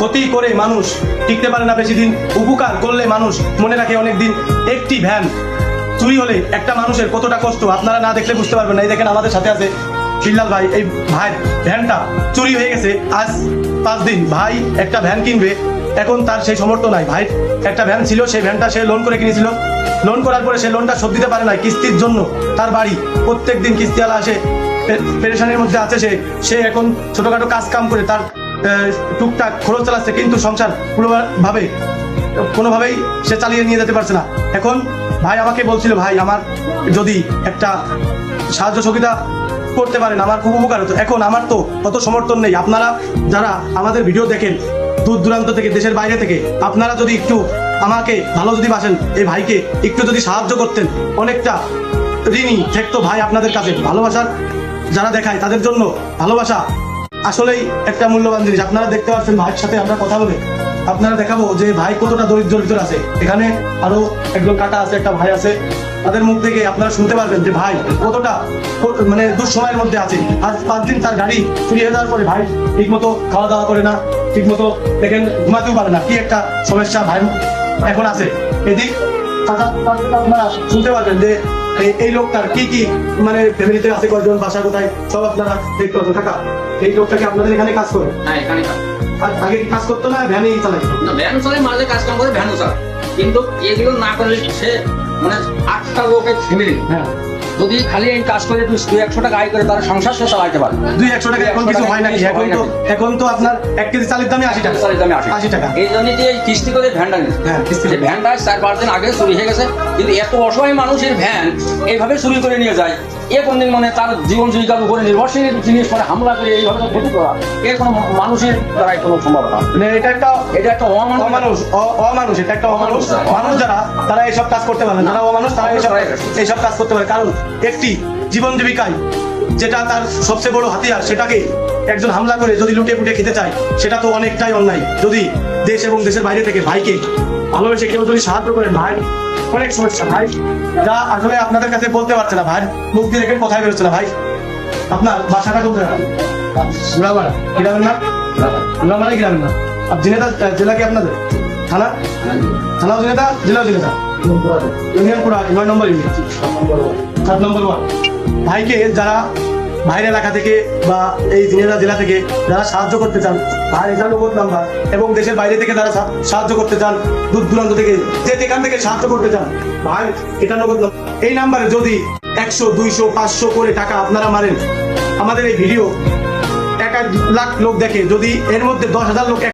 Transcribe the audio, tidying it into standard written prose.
ক্ষতি করে মানুষ টিকতে পারে না বেশি দিন, উপকার করলে মানুষ মনে রাখে অনেক দিন। একটি ভ্যান চুরি হলে একটা মানুষের কতটা কষ্ট আপনারা না দেখলে বুঝতে পারবেন না। এই দেখেন আমাদের সাথে আছে বিল্লাল ভাই, এই ভাই ভ্যানটা চুরি হয়ে গেছে আজ 5 দিন। ভাই একটা ভ্যান কিনবে, এখন তার সেই সামর্থ্য নাই। ভাই একটা ভ্যান ছিল, সেই ভ্যানটা সে লোন করে কিনেছিল, লোন করার পরে সে লোনটা শোধ দিতে পারে না, কিস্তির জন্য তার বাড়ি প্রত্যেক দিন কিস্তিওয়ালা আসে, পেরেশানির মধ্যে আছে সে এখন ছোটখাটো কাজ কাম করে তার টুকটাক খরচ চালাচ্ছে, কিন্তু সংসার কোনোভাবেই সে চালিয়ে নিয়ে যেতে পারছে না। এখন ভাই আমাকে বলছিল, ভাই আমার যদি একটা সাহায্য সহযোগিতা করতে পারেন আমার খুব উপকার হতো। এখন আমার তো অত সমর্থন নেই। আপনারা যারা আমাদের ভিডিও দেখেন দূর দূরান্ত থেকে, দেশের বাইরে থেকে, আপনারা যদি একটু আমাকে ভালো যদি বাসেন, এই ভাইকে একটু যদি সাহায্য করতেন, অনেকটা ঋণী থাকতো ভাই আপনাদের কাছে। ভালোবাসার যারা দেখায় তাদের জন্য ভালোবাসা আসলেই একটা মূল্যবান জিনিস। আপনারা দেখতে পাচ্ছেন ভাইয়ের সাথে আমরা কথা বলে আপনারা দেখাবো যে ভাই কতটা দরিদ্র আছে। এখানে আরো একজন কাকা আছে, একটা ভাই আছে, তাদের মুখ থেকে আপনারা শুনতে পারবেন যে ভাই কতটা মানে দুঃসময়ের মধ্যে আছে। আজ 5 দিন তার গাড়ি চুরি হয়ে যাওয়ার পরে ভাই ঠিক মতো খাওয়া দাওয়া করে না, ঠিক মতো দেখেন ঘুমাতেও পারে না। কি একটা সমস্যা ভাই এখন আছে। এদিক আপনারা শুনতে পারবেন যে এই লোকটার কি মানে ফ্যামিলিতে আছে, কয়জন, বাসা কোথায়, সব আপনারা দেখতে পাচ্ছেন। কাকা এই লোকটাকে আপনাদের এখানে কাজ করে? হ্যাঁ, এখানে কাজ। আগে কি কাজ করতো না ভ্যানই চালাইতো? না, ভ্যান চলে, মাঝে কাজ কাম করে ভ্যানও চালায়, কিন্তু এগুলো না করলে সে মানে 8টা লোকের ফ্যামিলি হ্যাঁ, যদি খালি এই কাজ করে 200-100 টাকা আয় করে তার সংসার সে চালাইতে পারে। 200-100 টাকা এখন কিছু হয় নাকি? এখন তো আপনার 1 কেজি চালের দামে 80 টাকা। 80 টাকা। এই জন্য যে এই কিস্তি করে ভ্যানটা নিচ্ছে। হ্যাঁ, কিস্তি করে। ভ্যানটা 4-5 দিন আগে চুরি হয়ে গেছে, কিন্তু এত অসহায় মানুষের ভ্যান এইভাবে চুরি করে নিয়ে যায়। এ কোনদিন মানে তার জীবন জীবিকার উপরে নির্ভরশীল জিনিস মানে হামলা করে এইভাবে ক্ষতি করা, এর কোনো মানুষের দ্বারাই কোনো সম্ভব না। মানে এটা একটা অমানুষ, এটা একটা অমানুষ। মানুষ যারা তারা এইসব কাজ করতে পারে না, যারা অমানুষ তারা এইসব কাজ করতে পারে। কারণ একটি জীবন জীবিকায় যেটা তার সবচেয়ে বড় হাতিয়ার, সেটাকে একজন হামলা করে যদি লুটে পুটে খেতে চায়, সেটা তো অনেকটাই অন্যায়। যদি দেশ এবং দেশের বাইরে থেকে ভাইকে ভালোবেসে কেউ যদি সাহায্য করেন, ভাই অনেক সমস্যা ভাই, যা আসলে আপনাদের কাছে বলতে পারছে না। ভাই মুখ দিয়ে দেখেন কথাই বেরোচ্ছে না। ভাই আপনার বাসাটা কোথায়? গুড়ামারা। গ্রামের না? গুড়ামারা গ্রামের না? আর ঝিনেদা জেলা কি আপনাদের? থানাও ঝিনেদা, জেলাও ঝিনেদা, ইউনিয়নপুরা 9 নম্বর ইউনিয়ন, 7 নম্বর ওয়ার্ড। ভাইকে যারা বাইরের এলাকা থেকে বা এই ঝিনেদা জেলা থেকে যারা সাহায্য করতে চান, ভাই এটা নগদ নাম্বার, এবং দেশের বাইরে থেকে যারা সাহায্য করতে চান, দূর দূরান্ত থেকে যেখান থেকে সাহায্য করতে চান, ভাই এটা নগদ নাম্বার। এই নাম্বারে যদি 100, 200, 500 করে টাকা আপনারা মারেন, আমাদের এই ভিডিও 1 লাখ লোক দেখে, যদি এর মধ্যে 10,000 লোক